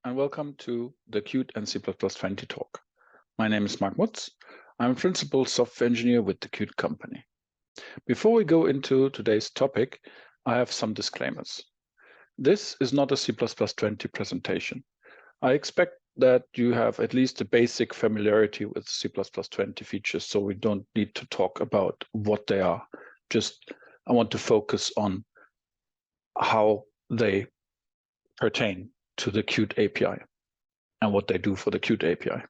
and welcome to the Qt and C++20 talk. My name is Mark Mutz. I'm a principal software engineer with the Qt company. Before we go into today's topic, I have some disclaimers. This is not a C++20 presentation. I expect that you have at least a basic familiarity with C++20 features, so we don't need to talk about what they are. I want to focus on how they pertain to the Qt API and what they do for the Qt API.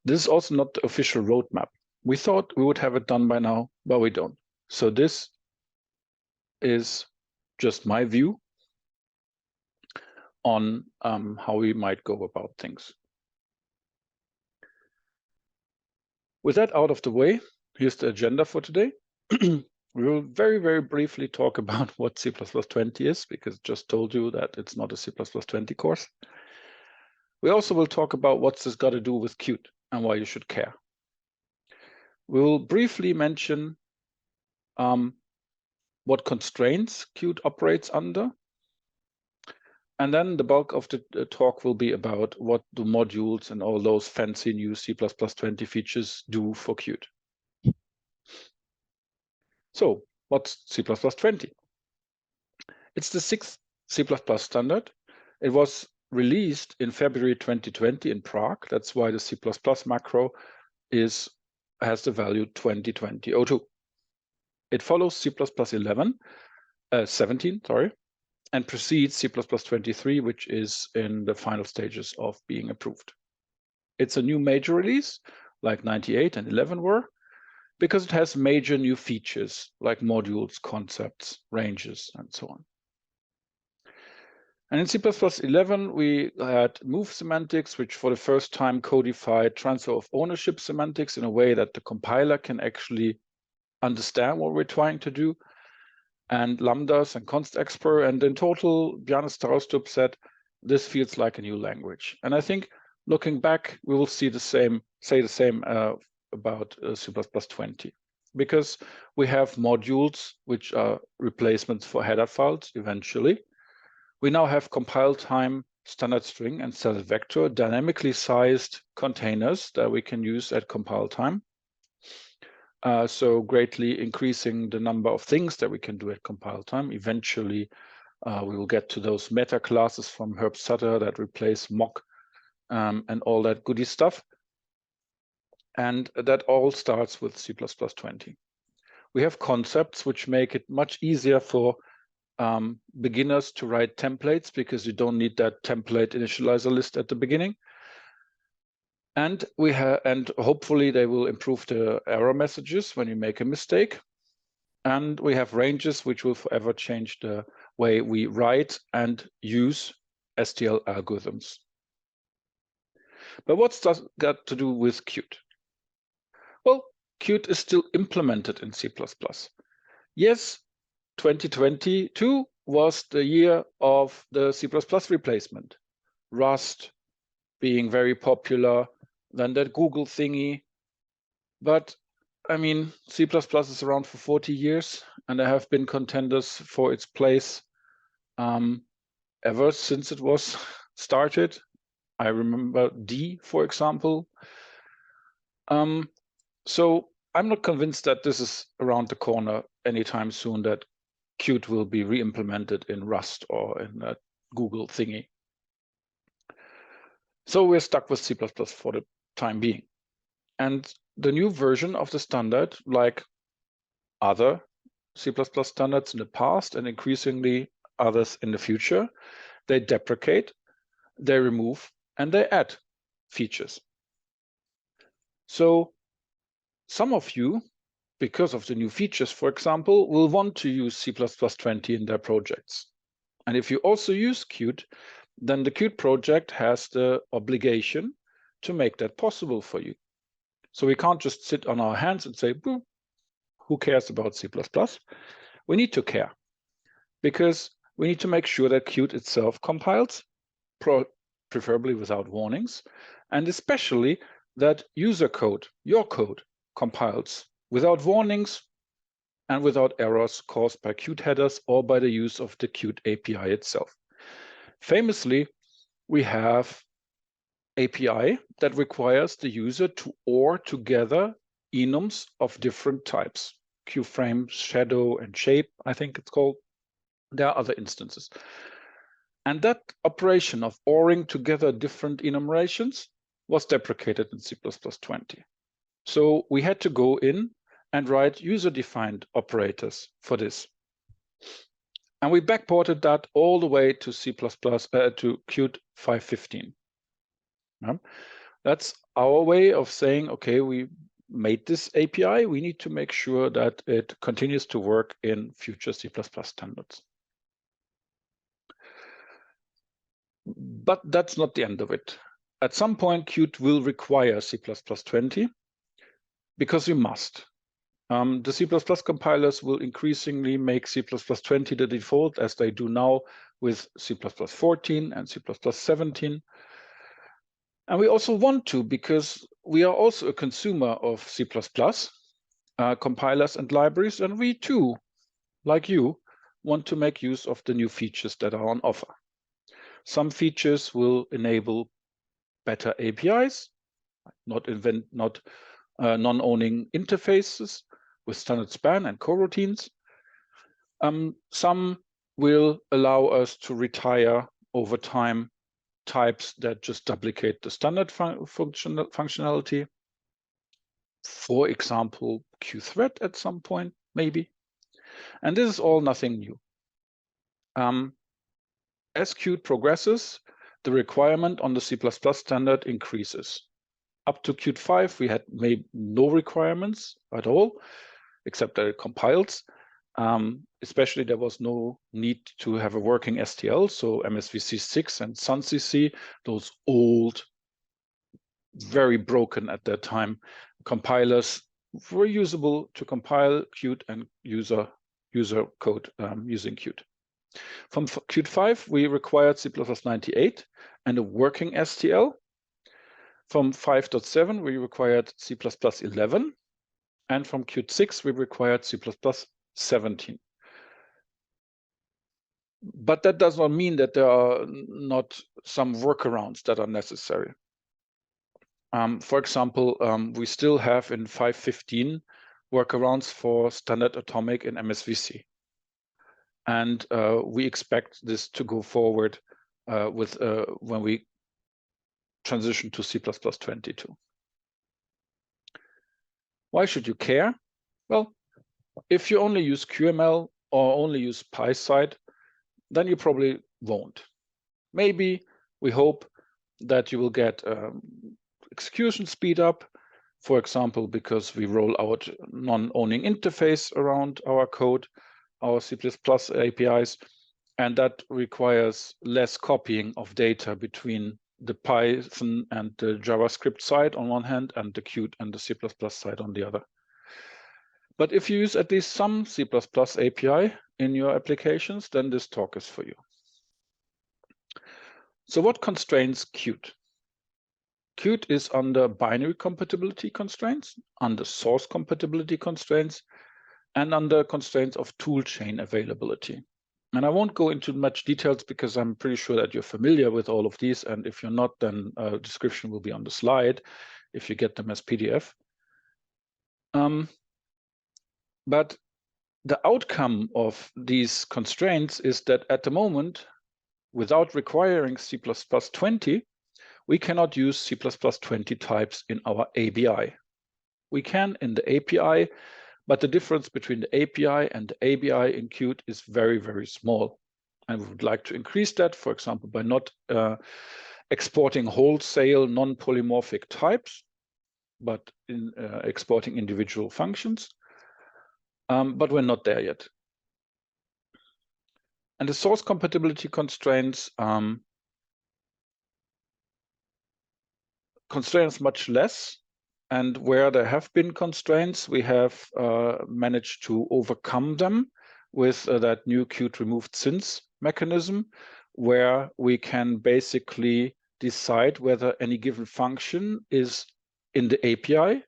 This is also not the official roadmap. We thought we would have it done by now, but we don't. So this is just my view on how we might go about things. With that out of the way, here's the agenda for today. We will very, very briefly talk about what C++20 is, because I just told you that it's not a C++20 course. We also will talk about what's this got to do with Qt and why you should care. We will briefly mention what constraints Qt operates under. And then the bulk of the talk will be about what the modules and all those fancy new C++20 features do for Qt. So what's C++20? It's the 6th C++ standard. It was released in February 2020 in Prague. That's why the C++ macro has the value 2020-02. It follows C++17, and precedes C++23, which is in the final stages of being approved. It's a new major release, like 98 and 11 were, because it has major new features like modules, concepts, ranges, and so on. And in C++11, we had move semantics, which for the first time codified transfer of ownership semantics in a way that the compiler can actually understand what we're trying to do, and lambdas and const expr. And in total, Bjarne Stroustrup said, this feels like a new language. And I think looking back, we will say the same about C++20, because we have modules which are replacements for header files eventually. We now have compile time, standard string, and set vector dynamically sized containers that we can use at compile time. So greatly increasing the number of things that we can do at compile time. Eventually, we will get to those meta classes from Herb Sutter that replace mock and all that goody stuff. And that all starts with C++20. We have concepts which make it much easier for beginners to write templates, because you don't need that template initializer list at the beginning. And hopefully they will improve the error messages when you make a mistake. And we have ranges which will forever change the way we write and use STL algorithms. But what's that got to do with Qt? Well, Qt is still implemented in C++. Yes, 2022 was the year of the C++ replacement. Rust being very popular, then that Google thingy. But I mean, C++ is around for 40 years, and there have been contenders for its place ever since it was started. I remember D, for example. So I'm not convinced that this is around the corner anytime soon, that Qt will be re-implemented in Rust or in that Google thingy. So we're stuck with C++ for the time being. And the new version of the standard, like other C++ standards in the past and increasingly others in the future, they deprecate, they remove, and they add features. So some of you, because of the new features, for example, will want to use C++20 in their projects. And if you also use Qt, then the Qt project has the obligation to make that possible for you. So we can't just sit on our hands and say, boo, who cares about C++? We need to care, because we need to make sure that Qt itself compiles, preferably without warnings, and especially that user code, your code, compiles without warnings and without errors caused by Qt headers or by the use of the Qt API itself. Famously, we have API that requires the user to OR together enums of different types, QFrame, shadow, and shape, I think it's called. There are other instances. And that operation of ORing together different enumerations was deprecated in C++20. So we had to go in and write user-defined operators for this. And we backported that all the way to C++, to Qt 5.15. That's our way of saying, okay, we made this API. We need to make sure that it continues to work in future C++ standards. But that's not the end of it. At some point, Qt will require C++20 because we must. The C++ compilers will increasingly make C++20 the default, as they do now with C++14 and C++17. And we also want to, because we are also a consumer of C++, compilers and libraries, and we too, like you, want to make use of the new features that are on offer. Some features will enable better APIs, non-owning interfaces with standard span and coroutines. Some will allow us to retire over time types that just duplicate the standard functionality. For example, QThread at some point, maybe. And this is all nothing new. As Qt progresses, the requirement on the C++ standard increases. Up to Qt 5, we had made no requirements at all, except that it compiles. Especially, there was no need to have a working STL. So MSVC 6 and SunCC, those old, very broken at that time compilers, were usable to compile Qt and user code using Qt. From Qt 5, we required C++98 and a working STL. From 5.7, we required C++11. And from Qt 6, we required C++17. But that does not mean that there are not some workarounds that are necessary. For example, we still have in 5.15 workarounds for standard atomic in MSVC. And we expect this to go forward when we transition to C++22. Why should you care? Well, if you only use QML or only use PySide, then you probably won't. Maybe we hope that you will get execution speed up, for example, because we roll out non-owning interface around our code, our C++ APIs, and that requires less copying of data between the Python and the JavaScript side on one hand and the Qt and the C++ side on the other. But if you use at least some C++ API in your applications, then this talk is for you. So what constrains Qt? Qt is under binary compatibility constraints, under source compatibility constraints, and under constraints of toolchain availability. And I won't go into much details because I'm pretty sure that you're familiar with all of these. And if you're not, then a description will be on the slide if you get them as PDF. But the outcome of these constraints is that at the moment, without requiring C++20, we cannot use C++20 types in our ABI. We can in the API, but the difference between the API and the ABI in Qt is very, very small. And we would like to increase that, for example, by not exporting wholesale non-polymorphic types, but in exporting individual functions. But we're not there yet. And the source compatibility constraints constraints much less. And where there have been constraints, we have managed to overcome them with that new Qt removed since mechanism, where we can basically decide whether any given function is in the API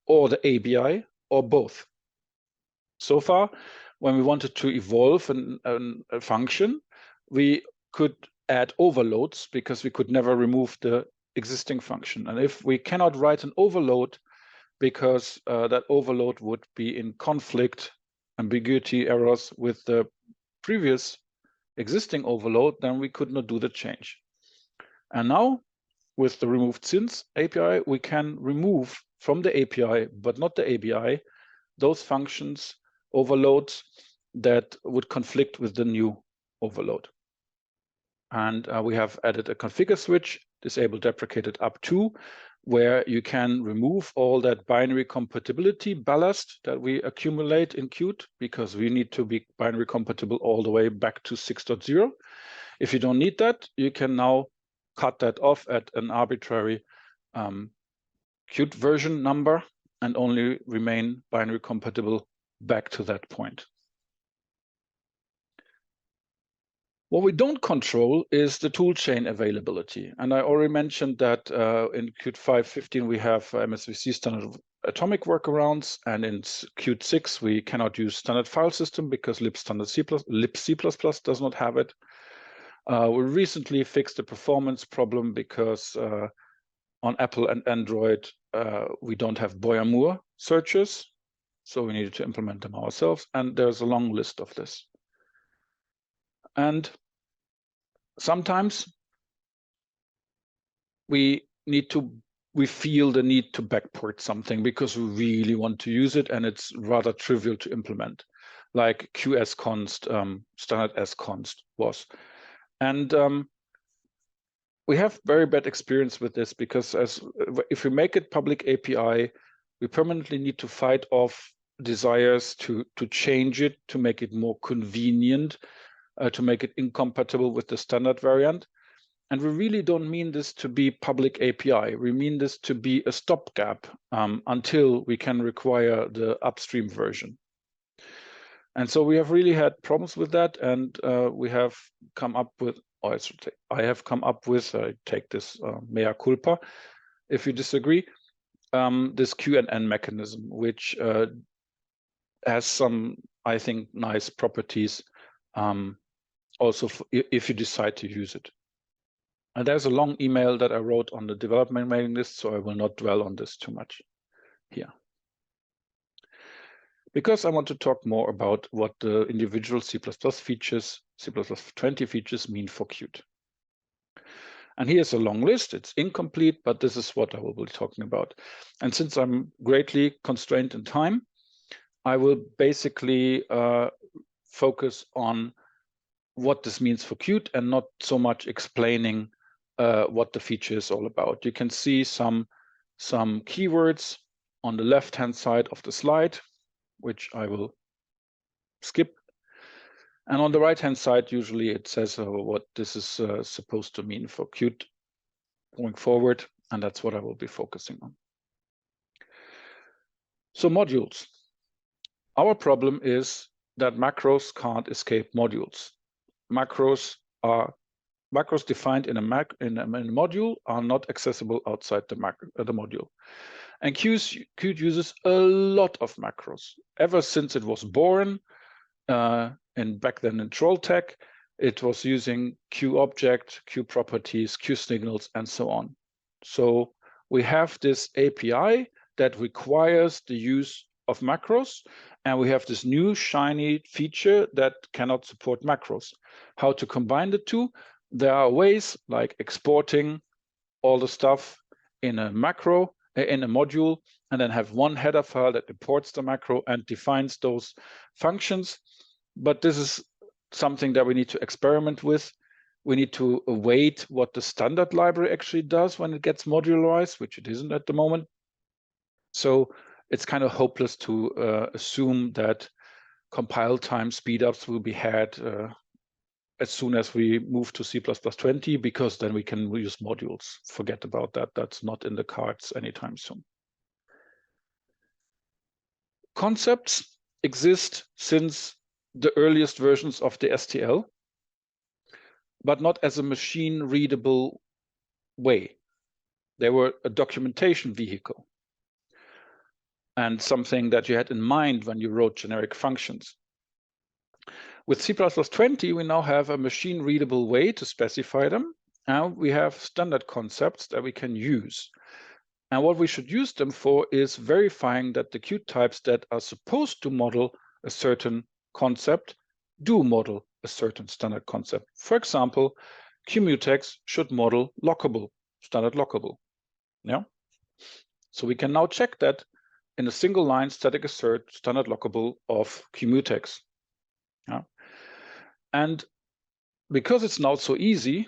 or the ABI or both. So far, when we wanted to evolve a function, we could add overloads because we could never remove the existing function. And if we cannot write an overload because that overload would be in conflict, ambiguity errors with the previous existing overload, then we could not do the change. And now with the removed since API, we can remove from the API, but not the ABI, those functions, overloads that would conflict with the new overload. And we have added a configure switch, disable deprecated up to, where you can remove all that binary compatibility ballast that we accumulate in Qt, because we need to be binary compatible all the way back to 6.0. If you don't need that, you can now cut that off at an arbitrary Qt version number and only remain binary compatible back to that point. What we don't control is the toolchain availability. And I already mentioned that in Qt 5.15, we have MSVC standard atomic workarounds, and in Qt 6, we cannot use standard file system because lib C++ does not have it. We recently fixed the performance problem because on Apple and Android, we don't have Boyer-Moore searches, so we needed to implement them ourselves, and there's a long list of this. And sometimes we feel the need to backport something because we really want to use it and it's rather trivial to implement, like qsconst, standard sconst was. And we have very bad experience with this because if we make it public API, we permanently need to fight off desires to change it, to make it more convenient, to make it incompatible with the standard variant. And we really don't mean this to be public API. We mean this to be a stopgap until we can require the upstream version. And so we have really had problems with that, and we have come up with, or I should say, I have come up with, I take this mea culpa, if you disagree, this QNN mechanism, which has some, I think, nice properties also if you decide to use it. And there's a long email that I wrote on the development mailing list, so I will not dwell on this too much here. Because I want to talk more about what the individual C++ features, C++20 features mean for Qt. And here's a long list. It's incomplete, but this is what I will be talking about. And since I'm greatly constrained in time, I will basically focus on what this means for Qt and not so much explaining what the feature is all about. You can see some keywords on the left-hand side of the slide, which I will skip. And on the right-hand side, usually it says what this is supposed to mean for Qt going forward, and that's what I will be focusing on. So modules. Our problem is that macros can't escape modules. Macros defined in a module are not accessible outside the module. And Qt uses a lot of macros. Ever since it was born, and back then in Trolltech, it was using QObject, QProperties, QSignals, and so on. So we have this API that requires the use of macros, and we have this new shiny feature that cannot support macros. How to combine the two? There are ways like exporting all the stuff in a macro, in a module, and then have one header file that imports the macro and defines those functions. But this is something that we need to experiment with. We need to await what the standard library actually does when it gets modularized, which it isn't at the moment. So it's kind of hopeless to assume that compile time speedups will be had as soon as we move to C++20, because then we can use modules. Forget about that. That's not in the cards anytime soon. Concepts exist since the earliest versions of the STL, but not as a machine-readable way. They were a documentation vehicle and something that you had in mind when you wrote generic functions. With C++20, we now have a machine-readable way to specify them. And we have standard concepts that we can use. And what we should use them for is verifying that the Qt types that are supposed to model a certain concept do model a certain standard concept. For example, QMutex should model lockable, standard lockable. Yeah. So we can now check that in a single line static assert standard lockable of QMutex. Yeah. And because it's now so easy,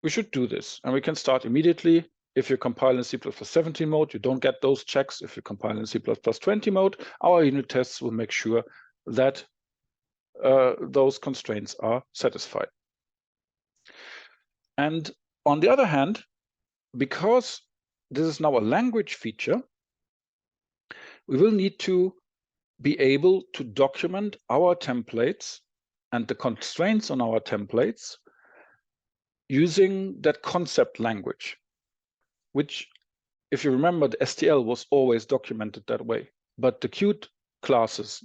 we should do this. And we can start immediately. If you compile in C++17 mode, you don't get those checks. If you compile in C++20 mode, our unit tests will make sure that those constraints are satisfied. And on the other hand, because this is now a language feature, we will need to be able to document our templates and the constraints on our templates using that concept language, which, if you remember, the STL was always documented that way, but the Qt classes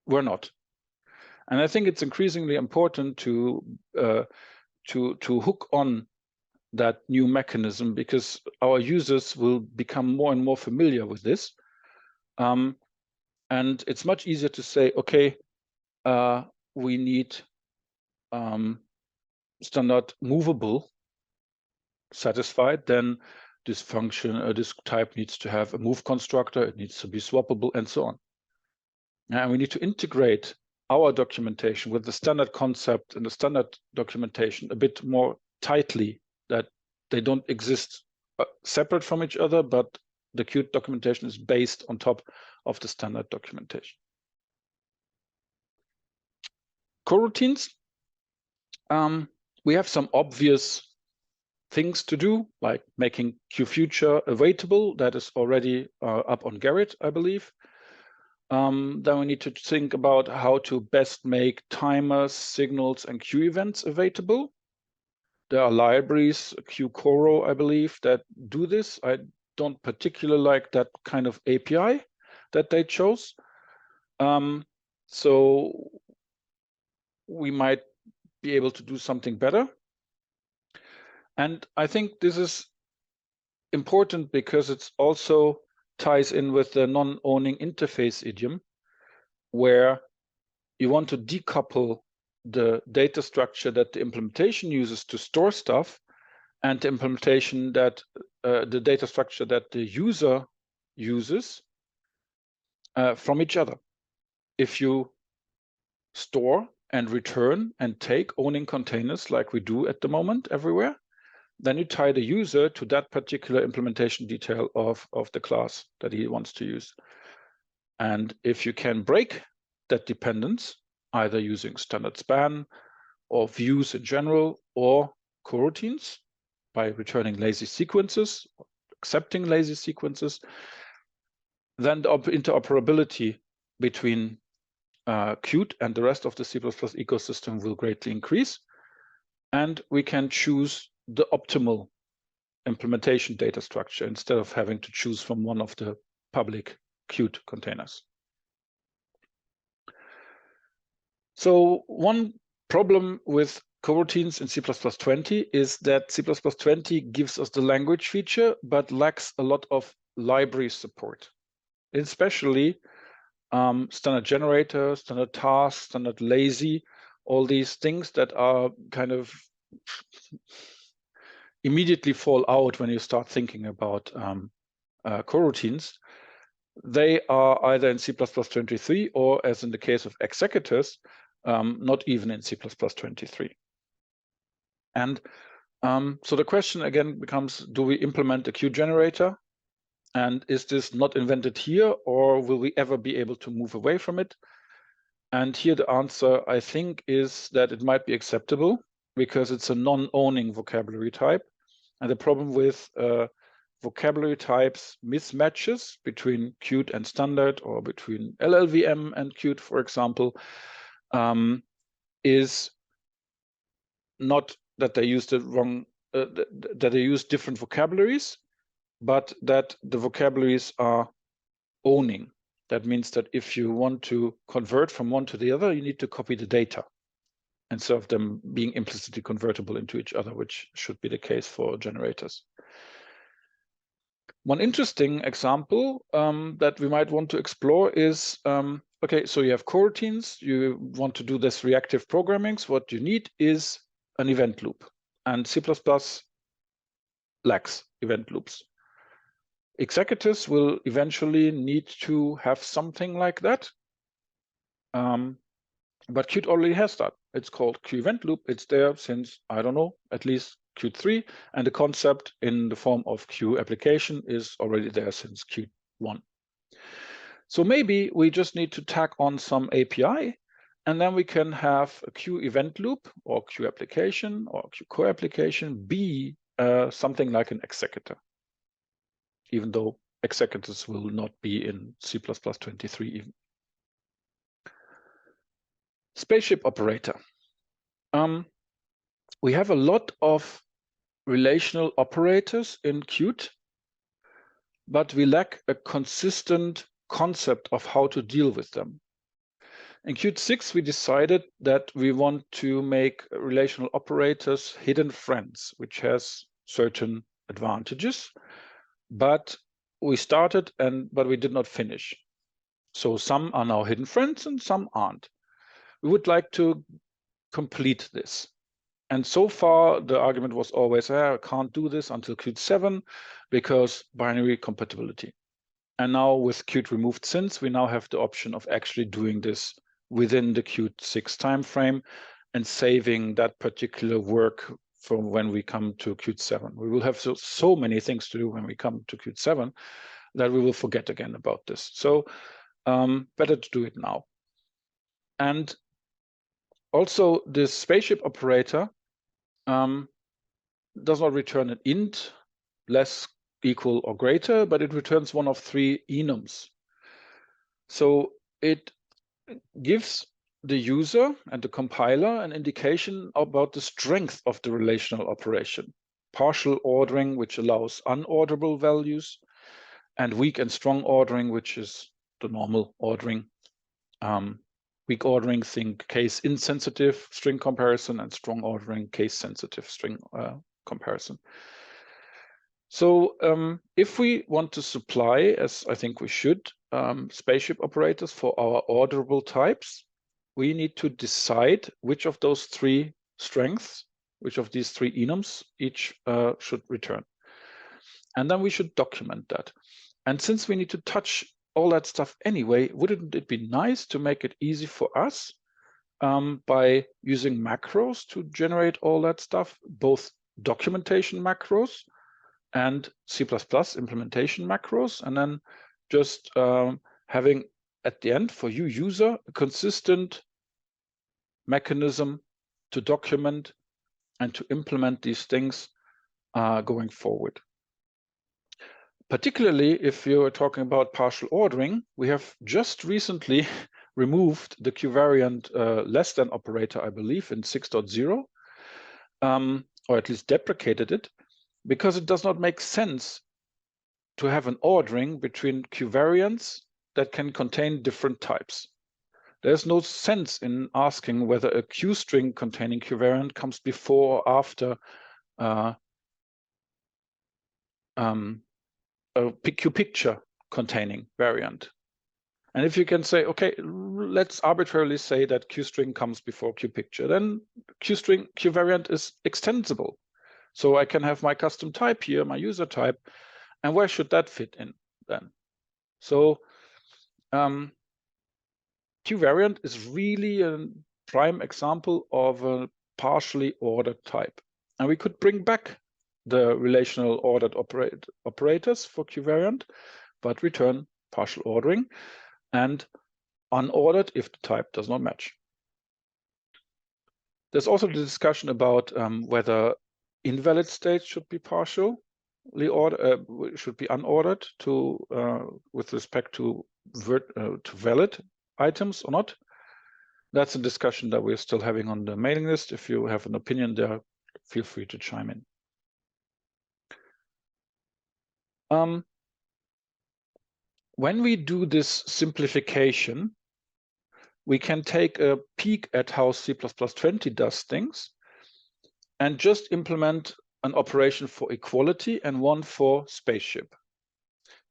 were not. And I think it's increasingly important to hook on that new mechanism, because our users will become more and more familiar with this. And it's much easier to say, okay, we need standard movable satisfied, then this function, this type needs to have a move constructor, it needs to be swappable, and so on. And we need to integrate our documentation with the standard concept and the standard documentation a bit more tightly, that they don't exist separate from each other, but the Qt documentation is based on top of the standard documentation. Coroutines. We have some obvious things to do, like making QFuture awaitable. That is already up on Gerrit, I believe. Then we need to think about how to best make timers, signals, and queue events awaitable. There are libraries, QCoro, I believe, that do this. I don't particularly like that kind of API that they chose. So we might be able to do something better. And I think this is important because it also ties in with the non-owning interface idiom, where you want to decouple the data structure that the implementation uses to store stuff and the implementation that the data structure that the user uses from each other. If you store and return and take owning containers like we do at the moment everywhere, then you tie the user to that particular implementation detail of the class that he wants to use. And if you can break that dependence, either using standard span or views in general, or coroutines by returning lazy sequences, accepting lazy sequences, then the interoperability between Qt and the rest of the C++ ecosystem will greatly increase. And we can choose the optimal implementation data structure instead of having to choose from one of the public Qt containers. So one problem with coroutines in C++20 is that C++20 gives us the language feature, but lacks a lot of library support, especially standard generator, standard task, standard lazy, all these things that are kind of immediately fall out when you start thinking about coroutines. They are either in C++23 or, as in the case of executors, not even in C++23. And so the question again becomes, do we implement a Qt generator? And is this not invented here, or will we ever be able to move away from it? And here the answer, I think, is that it might be acceptable because it's a non-owning vocabulary type. And the problem with vocabulary types mismatches between Qt and standard, or between LLVM and Qt, for example, is not that they use the wrong, that they use different vocabularies, but that the vocabularies are owning. That means that if you want to convert from one to the other, you need to copy the data. instead of them being implicitly convertible into each other, which should be the case for generators. One interesting example that we might want to explore is, okay, so you have coroutines, you want to do this reactive programming. So what you need is an event loop, and C++ lacks event loops. Executives will eventually need to have something like that. But Qt already has that. It's called Q event loop. It's there since, I don't know, at least Qt 3. And the concept in the form of Q application is already there since Qt 1. So maybe we just need to tack on some API, and then we can have a Q event loop or Q application or Q core application be something like an executor, even though executors will not be in C++ 23 even. Spaceship operator. We have a lot of relational operators in Qt, but we lack a consistent concept of how to deal with them. In Qt 6, we decided that we want to make relational operators hidden friends, which has certain advantages, but we started but we did not finish. So some are now hidden friends and some aren't. We would like to complete this. And so far, the argument was always, I can't do this until Qt 7 because binary compatibility. And now with Qt removed since, we now have the option of actually doing this within the Qt 6 timeframe and saving that particular work from when we come to Qt 7. We will have so many things to do when we come to Qt 7 that we will forget again about this. So better to do it now. And also, this spaceship operator does not return an int, less, equal, or greater, but it returns one of three enums. So it gives the user and the compiler an indication about the strength of the relational operation. Partial ordering, which allows unorderable values, and weak and strong ordering, which is the normal ordering. Weak ordering, think case insensitive string comparison, and strong ordering, case sensitive string comparison. So if we want to supply, as I think we should, spaceship operators for our orderable types, we need to decide which of those three strengths, which of these three enums each should return. And then we should document that. And since we need to touch all that stuff anyway, wouldn't it be nice to make it easy for us by using macros to generate all that stuff, both documentation macros and C++ implementation macros, and then just having at the end for you user a consistent mechanism to document and to implement these things going forward. Particularly if you're talking about partial ordering, we have just recently removed the qvariant less than operator, I believe, in 6.0, or at least deprecated it, because it does not make sense to have an ordering between qvariants that can contain different types. There's no sense in asking whether a Q string containing qvariant comes before or after a Q picture containing variant. And if you can say, okay, let's arbitrarily say that Q string comes before Q picture, then Q variant is extensible. So I can have my custom type here, my user type, and where should that fit in then? So Q variant is really a prime example of a partially ordered type. And we could bring back the relational ordered operators for qvariant, but return partial ordering and unordered if the type does not match. There's also the discussion about whether invalid states should be partially ordered, should be unordered with respect to valid items or not. That's a discussion that we're still having on the mailing list. If you have an opinion there, feel free to chime in. When we do this simplification, we can take a peek at how C++20 does things and just implement an operation for equality and one for spaceship,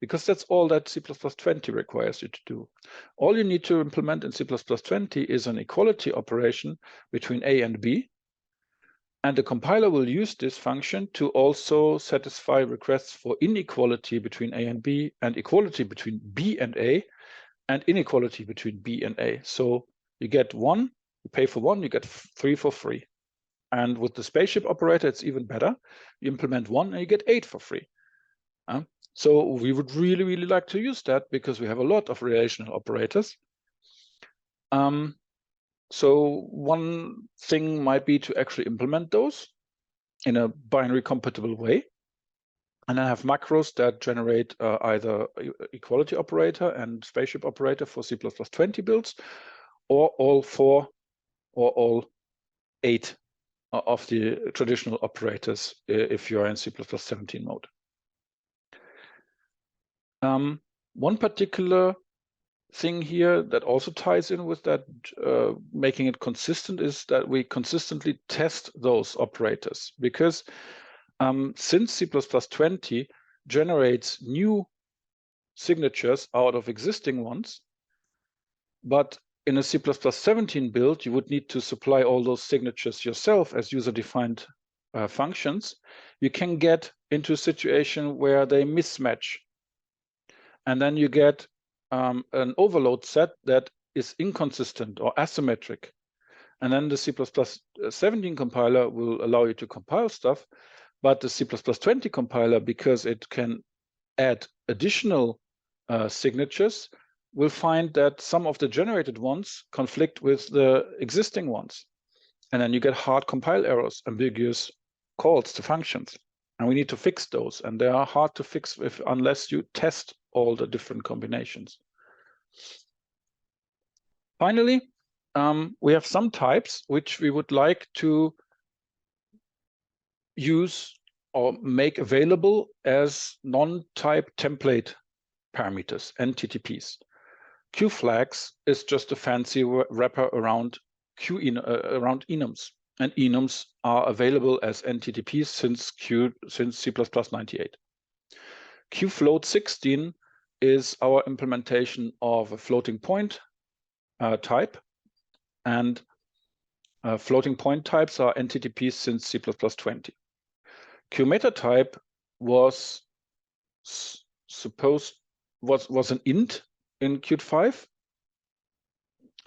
because that's all that C++20 requires you to do. All you need to implement in C++20 is an equality operation between A and B, and the compiler will use this function to also satisfy requests for inequality between A and B, and equality between B and A, and inequality between B and A. So you get 1, you pay for 1, you get 3 for free. And with the spaceship operator, it's even better. You implement 1 and you get 8 for free. So we would really, really like to use that because we have a lot of relational operators. So one thing might be to actually implement those in a binary compatible way, and then have macros that generate either equality operator and spaceship operator for C++20 builds, or all 4 or all 8 of the traditional operators if you're in C++17 mode. One particular thing here that also ties in with that, making it consistent, is that we consistently test those operators, because since C++20 generates new signatures out of existing ones, but in a C++17 build, you would need to supply all those signatures yourself as user-defined functions. You can get into a situation where they mismatch. And then you get an overload set that is inconsistent or asymmetric. And then the C++17 compiler will allow you to compile stuff, but the C++20 compiler, because it can add additional signatures, will find that some of the generated ones conflict with the existing ones. And then you get hard compile errors, ambiguous calls to functions. And we need to fix those. And they are hard to fix unless you test all the different combinations. Finally, we have some types which we would like to use or make available as non-type template parameters, NTTPs. QFlags is just a fancy wrapper around around enums, and enums are available as NTTPs since C++98. QFloat16 is our implementation of a floating point type, and floating point types are NTTPs since C++20. QMetatype was an int in Qt5,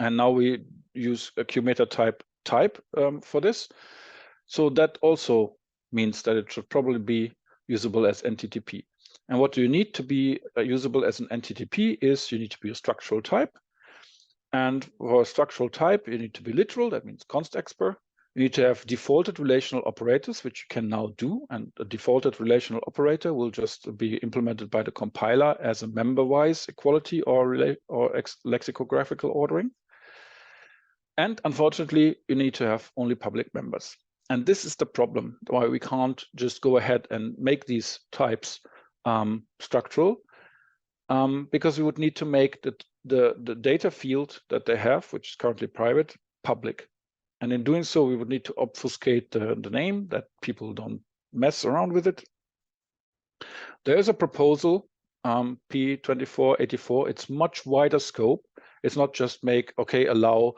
and now we use a QMetatype type for this. So that also means that it should probably be usable as NTTP. And what you need to be usable as an NTTP is you need to be a structural type. And for a structural type, you need to be literal, that means const expr. You need to have defaulted relational operators, which you can now do. And a defaulted relational operator will just be implemented by the compiler as a member-wise equality or lexicographical ordering. And unfortunately, you need to have only public members. And this is the problem, why we can't just go ahead and make these types structural, because we would need to make the data field that they have, which is currently private, public. And in doing so, we would need to obfuscate the name that people don't mess around with it. There is a proposal, P2484. It's much wider scope. It's not just allow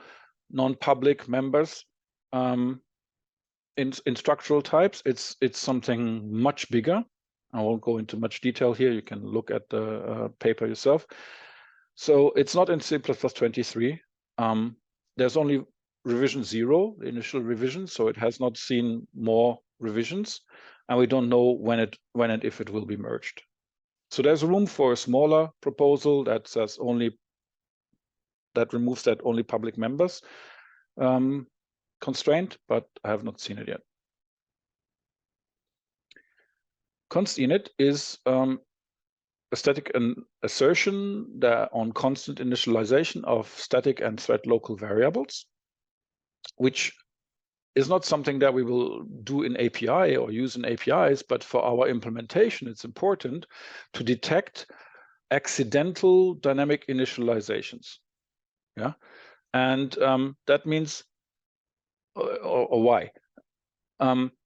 non-public members in structural types. It's something much bigger. I won't go into much detail here. You can look at the paper yourself. So it's not in C++23. There's only revision 0, the initial revision, so it has not seen more revisions, and we don't know when and if it will be merged. So there's room for a smaller proposal that says removes that only public members constraint, but I have not seen it yet. Constinit is a static assertion on constant initialization of static and thread local variables, which is not something that we will do in API or use in APIs, but for our implementation, it's important to detect accidental dynamic initializations. Yeah, And that means, or why?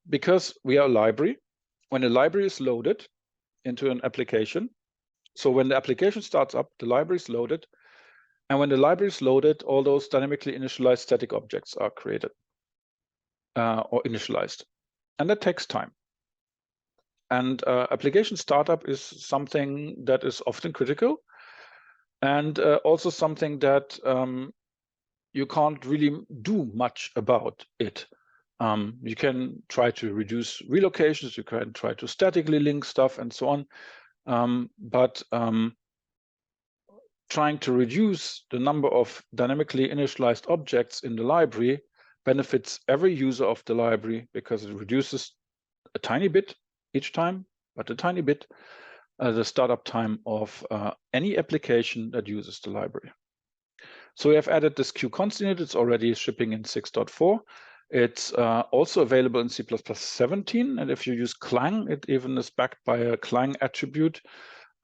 Because we are a library. When a library is loaded into an application, so when the application starts up, the library is loaded. And when the library is loaded, all those dynamically initialized static objects are created or initialized. And that takes time. And application startup is something that is often critical, and also something that you can't really do much about it. You can try to reduce relocations, you can try to statically link stuff and so on, but trying to reduce the number of dynamically initialized objects in the library benefits every user of the library because it reduces a tiny bit each time, but a tiny bit, the startup time of any application that uses the library. So we have added this QConst in it. It's already shipping in 6.4. It's also available in C++ 17. And if you use Clang, it even is backed by a Clang attribute,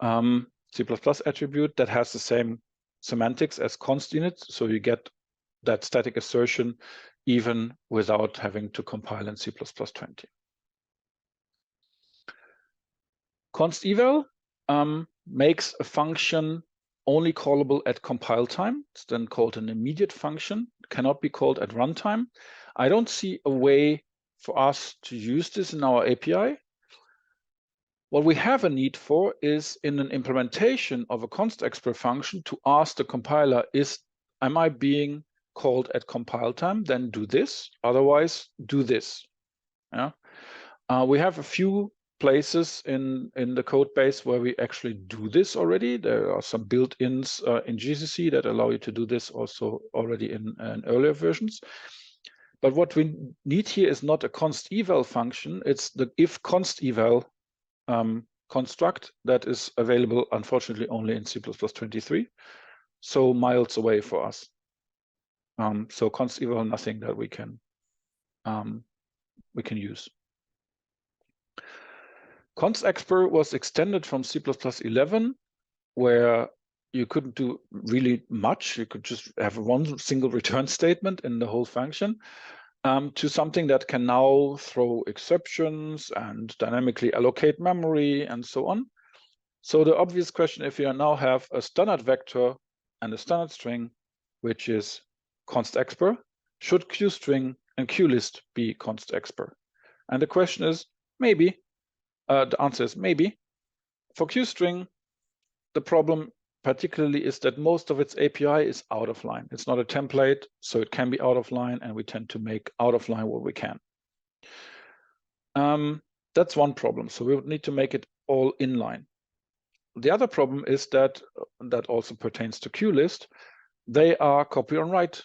C++ attribute that has the same semantics as const init. So you get that static assertion even without having to compile in C++ 20. Const eval makes a function only callable at compile time. It's then called an immediate function. It cannot be called at runtime. I don't see a way for us to use this in our API. What we have a need for is in an implementation of a const expr function to ask the compiler, am I being called at compile time? Then do this, otherwise do this. Yeah. We have a few places in the code base where we actually do this already. There are some built-ins in GCC that allow you to do this also already in earlier versions. But what we need here is not a const eval function. It's the if const eval construct that is available, unfortunately, only in C++ 23. So miles away for us. So const eval, nothing that we can use. Const expr was extended from C++ 11, where you couldn't do really much. You could just have one single return statement in the whole function, to something that can now throw exceptions and dynamically allocate memory and so on. So the obvious question, if you now have a standard vector and a standard string, which is const expr, should qstring and qlist be const expr? And the question is maybe. The answer is maybe. For qstring, the problem particularly is that most of its API is out of line. It's not a template, so it can be out of line, and we tend to make out of line what we can. That's one problem. So we would need to make it all inline. The other problem is that also pertains to qlist. They are copy on write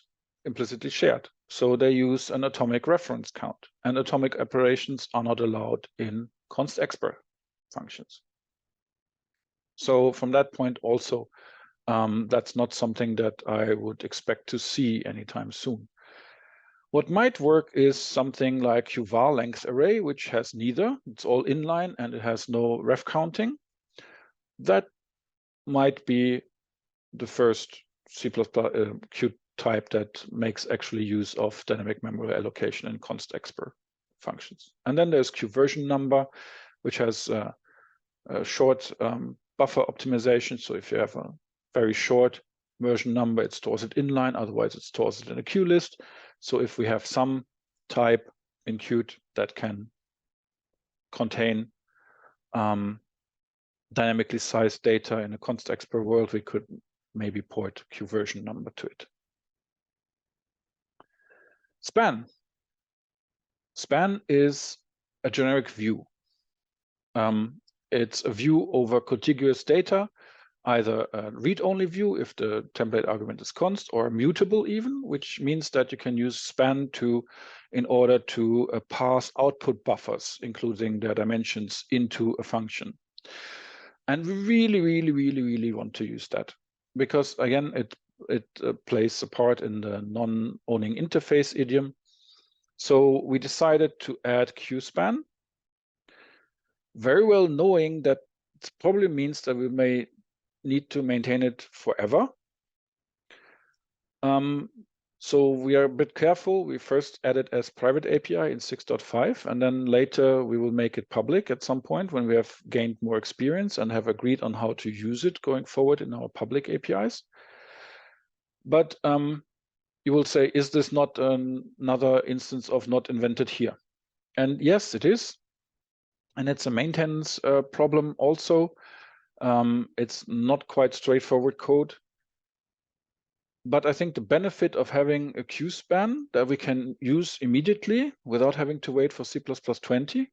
implicitly shared. So they use an atomic reference count, and atomic operations are not allowed in const expr functions. So from that point also, that's not something that I would expect to see anytime soon. What might work is something like qvar length array, which has neither. It's all inline and it has no ref counting. That might be the first C++ Q type that makes actually use of dynamic memory allocation in const expr functions. And then there's qversion number, which has a short buffer optimization. So if you have a very short version number, it stores it inline, otherwise it stores it in a qlist. So if we have some type in Qt that can contain dynamically sized data in a const expr world, we could maybe port qversion number to it. Span. Span is a generic view. It's a view over contiguous data, either a read-only view if the template argument is const, or mutable even, which means that you can use span in order to pass output buffers, including their dimensions, into a function. And we really want to use that because, again, it plays a part in the non-owning interface idiom. So we decided to add qspan, very well knowing that it probably means that we may need to maintain it forever. So we are a bit careful. We first add it as private API in 6.5, and then later we will make it public at some point when we have gained more experience and have agreed on how to use it going forward in our public APIs. But you will say, is this not another instance of not invented here? And yes, it is. And it's a maintenance problem also. It's not quite straightforward code. But I think the benefit of having a queue span that we can use immediately without having to wait for C++20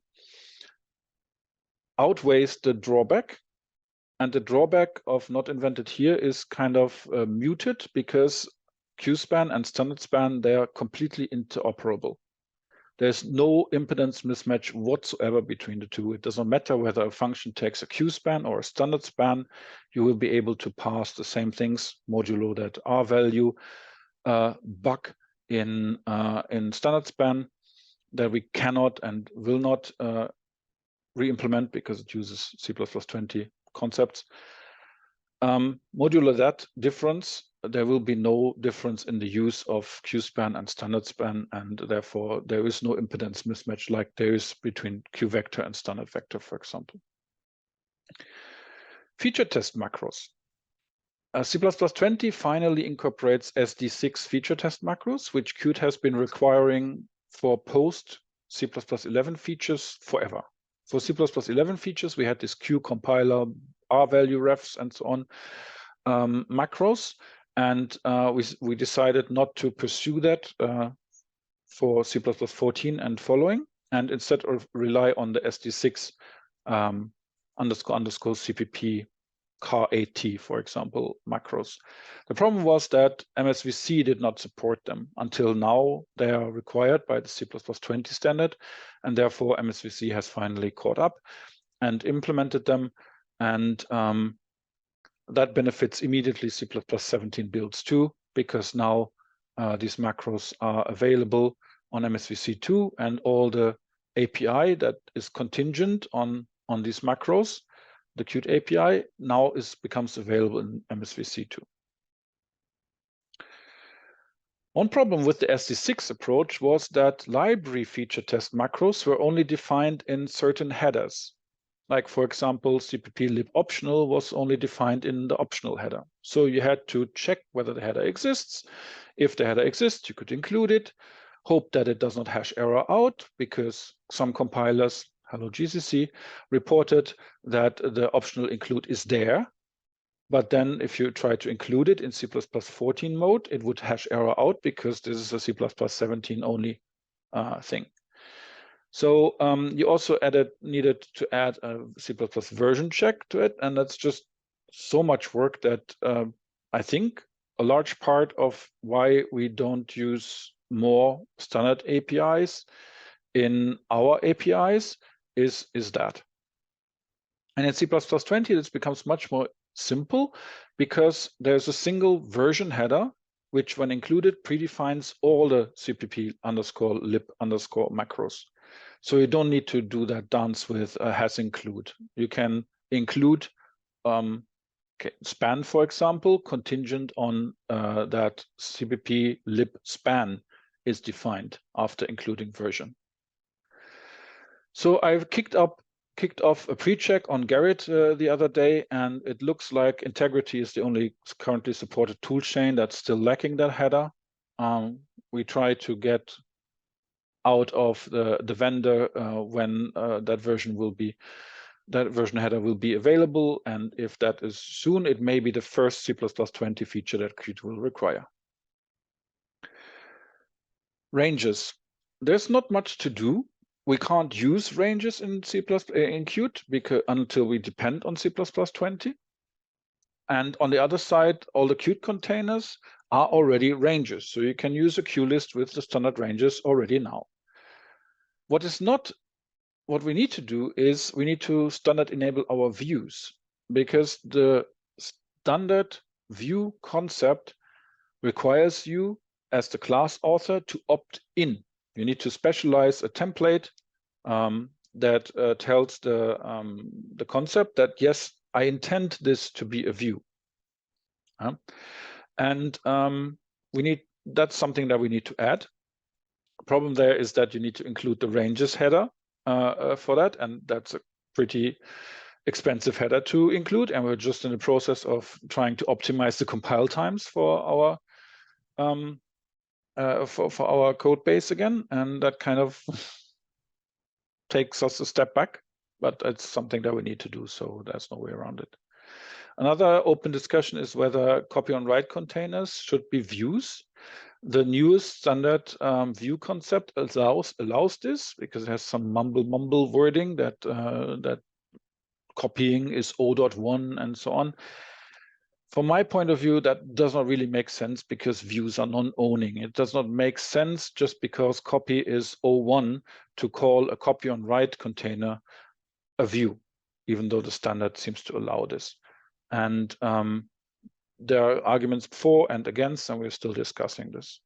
outweighs the drawback. And the drawback of not invented here is kind of muted because queue span and standard span, they are completely interoperable. There's no impedance mismatch whatsoever between the two. It doesn't matter whether a function takes a queue span or a standard span. You will be able to pass the same things, modulo that R value, bug in standard span that we cannot and will not re-implement because it uses C++20 concepts. Modulo that difference, there will be no difference in the use of queue-span and standard span, and therefore there is no impedance mismatch like there is between queue-vector and standard vector, for example. Feature test macros. C++20 finally incorporates SD6 feature test macros, which Qt has been requiring for post C++11 features forever. For C++11 features, we had this Q compiler, R value refs, and so on macros, and we decided not to pursue that for C++14 and following, and instead of rely on the SD6 __ CPP car8t, for example, macros. The problem was that MSVC did not support them. Until now, they are required by the C++20 standard, and therefore MSVC has finally caught up and implemented them, and that benefits immediately C++17 builds too, because now these macros are available on MSVC2, and all the API that is contingent on these macros, the Qt API, now becomes available in MSVC2. One problem with the SD6 approach was that library feature test macros were only defined in certain headers. Like, for example, CPP lib optional was only defined in the optional header. So you had to check whether the header exists. If the header exists, you could include it, hope that it does not hash error out, because some compilers, hello GCC, reported that the optional include is there. But then if you try to include it in C++14 mode, it would hash error out because this is a C++17 only thing. So you also needed to add a C++ version check to it. And that's just so much work that I think a large part of why we don't use more standard APIs in our APIs is that. And in C++20, this becomes much more simple because there's a single version header, which when included predefines all the CPP _ lib _ macros. So you don't need to do that dance with has include. You can include span, for example, contingent on that CPP lib span is defined after including version. So I've kicked off a pre-check on Garrett the other day, and it looks like Integrity is the only currently supported toolchain that's still lacking that header. We try to get out of the vendor when that version header will be available, and if that is soon, it may be the first C++20 feature that Qt will require. Ranges. There's not much to do. We can't use ranges in Qt because until we depend on C++20. And on the other side, all the Qt containers are already ranges. So you can use a QList with the standard ranges already now. What we need to do is we need to standard enable our views, because the standard view concept requires you as the class author to opt in. You need to specialize a template that tells the concept that, yes, I intend this to be a view. And that's something that we need to add. The problem there is that you need to include the ranges header for that, and that's a pretty expensive header to include, and we're just in the process of trying to optimize the compile times for our for our code base again, and that kind of takes us a step back, but it's something that we need to do, so there's no way around it. Another open discussion is whether copy on write containers should be views. The newest standard view concept allows this, because it has some mumble wording that that copying is O.1 and so on. From my point of view, that does not really make sense, because views are non-owning. It does not make sense just because copy is O1 to call a copy on write container a view, even though the standard seems to allow this. And there are arguments for and against, and we're still discussing this.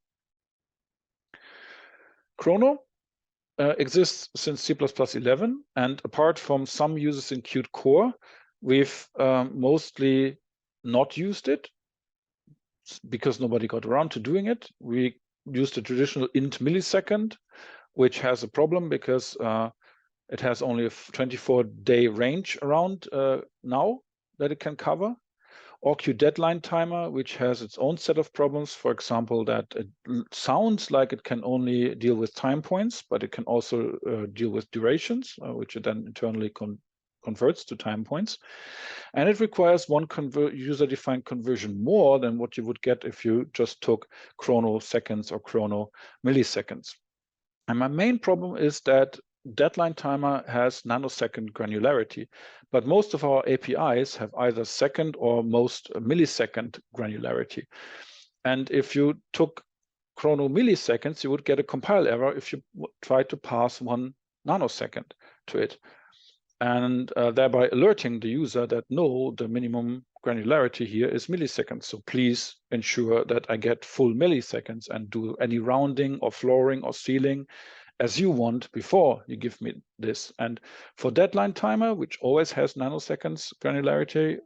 Chrono exists since C++11, and apart from some uses in Qt Core, we've mostly not used it because nobody got around to doing it. We used a traditional int millisecond, which has a problem because it has only a 24-day range around now that it can cover. Or Qt deadline timer, which has its own set of problems. For example, that it sounds like it can only deal with time points, but it can also deal with durations, which it then internally converts to time points. And it requires one user-defined conversion more than what you would get if you just took chrono seconds or chrono milliseconds. And my main problem is that deadline timer has nanosecond granularity, but most of our APIs have either second or most millisecond granularity. And if you took chrono milliseconds, you would get a compile error if you try to pass 1 nanosecond to it, and thereby alerting the user that no, the minimum granularity here is milliseconds. So please ensure that I get full milliseconds and do any rounding or flooring or sealing as you want before you give me this. And for deadline timer, which always has nanoseconds granularity,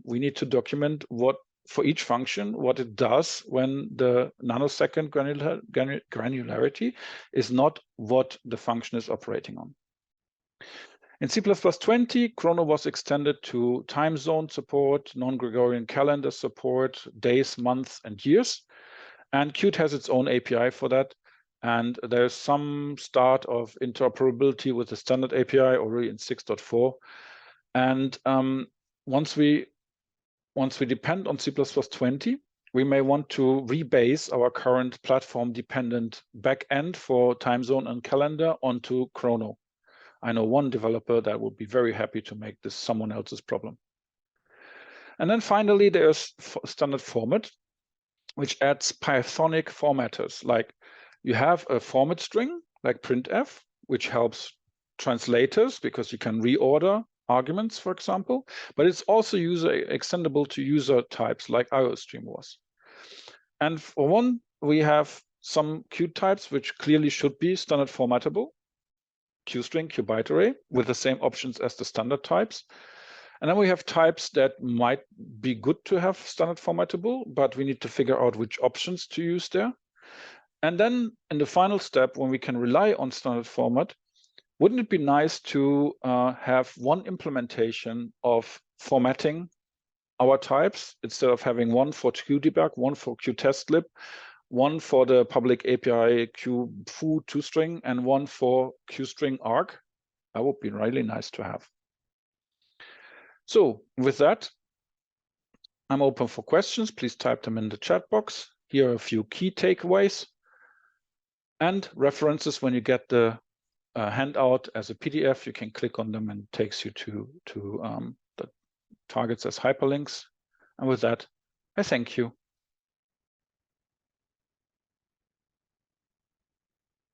we need to document what for each function, what it does when the nanosecond granularity is not what the function is operating on. In C++20, Chrono was extended to time zone support, non-Gregorian calendar support, days, months, and years. And Qt has its own API for that. And there's some start of interoperability with the standard API already in 6.4. And once we depend on C++20, we may want to rebase our current platform-dependent backend for time zone and calendar onto Chrono. I know one developer that would be very happy to make this someone else's problem. And then finally, there's standard format, which adds Pythonic formatters. Like you have a format string like printf, which helps translators because you can reorder arguments, for example, but it's also extendable to user types like IOStream was. And for one, we have some Qt types which clearly should be standard formattable. QString, QByte array, with the same options as the standard types. And then we have types that might be good to have standard formattable, but we need to figure out which options to use there. And then in the final step, when we can rely on standard format, wouldn't it be nice to have one implementation of formatting our types instead of having one for QDebug, one for QTestLib, one for the public API QFoo toString, and one for QString arg? That would be really nice to have. So with that, I'm open for questions. Please type them in the chat box. Here are a few key takeaways and references. When you get the handout as a PDF, you can click on them and it takes you to the targets as hyperlinks. And with that, I thank you.